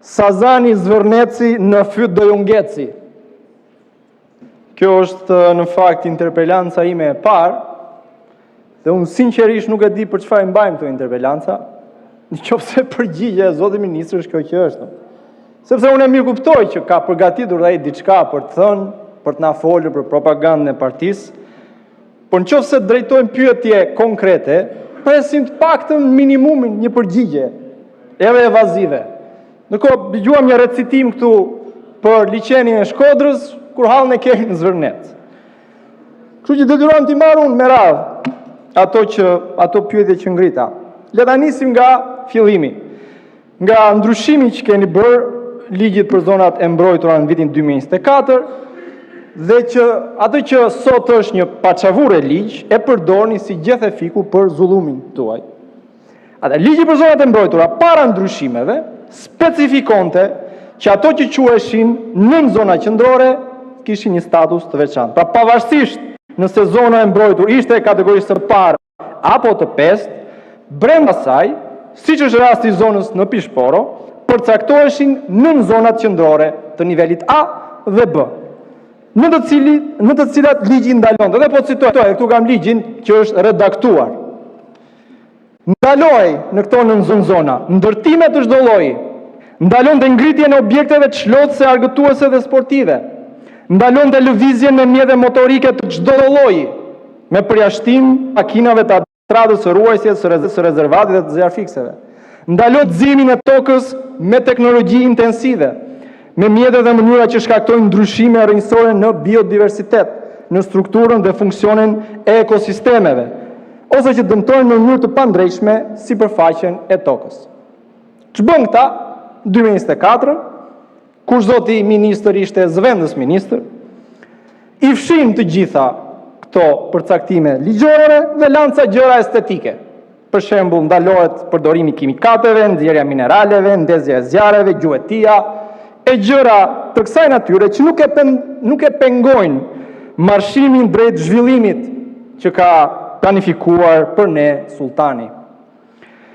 Sazani zvërneci në fyt do jungeci. Kjo është në fakt interpelanca ime e parë, dhe unë sinqerisht nuk e di për çfarë mbajmë këto interpelanca, nëse përgjigja e zotit ministër është kjo që është. Sepse unë e mirë kuptoj që ka përgatitur ai diçka për të thënë, për të na folur për propagandën e partisë, por nëse drejtojmë pyetje konkrete, presim të paktën minimumin një përgjigje, edhe evazive. Ndërkohë dëgjuam një recitim këtu për liçenin e Shkodrës, kur hallën e kemi në Zvërnet. Kështu që detyrohem t'i marr unë me radhë ato pyetje që ngrita. Le ta nisim nga fillimi. Nga ndryshimi që keni bërë ligjit për zonat e mbrojtura në vitin 2024 dhe që atë që sot është një paçavurë ligj e përdorni si gjethe fiku për zullumin tuaj. Atë ligji për zonat e mbrojtura para ndryshimeve specifikonte që ato që quheshin nën zona qendrore kishin një status të veçantë. Pra pavarësisht nëse zona e mbrojtur ishte e kategorisë së parë apo të pestë, brenda saj, siç është rasti i zonës në Pishporo, përcaktoheshin nën zonat qendrore të nivelit A dhe B, në të cilat ligji ndalon. Dhe po citoj, këtu kam ligjin që është redaktuar. Ndaloj në këto nën zona ndërtime të çdo lloji, ndalon të ngritjen e objekteve çlotëse, argëtuese dhe sportive, ndalon të lëvizjen me mjete motorike të çdo lloji, me përjashtim makinave të administratës së ruajtjes së rezervatit dhe të zjarfikseve. Ndalon gëzimin e tokës me teknologji intensive, me mjete dhe mënyra që shkaktojnë ndryshime rrënjësore në biodiversitet, në strukturën dhe funksionin e ekosistemeve, ose që dëmtojnë në mënyrë të pandrejshme sipërfaqen e tokës. Ç'bën këta 2024, kur zoti ministër ishte zëvendës ministër, i fshin të gjitha këto përcaktime ligjore dhe lanë ca gjëra estetike. Për shembull, ndalohet përdorimi i kimikateve, nxjerrja e mineraleve, ndezja e zjarreve, gjuetia e gjëra të kësaj natyre që nuk e pengojnë marshimin drejt zhvillimit që ka planifikuar për ne sultani.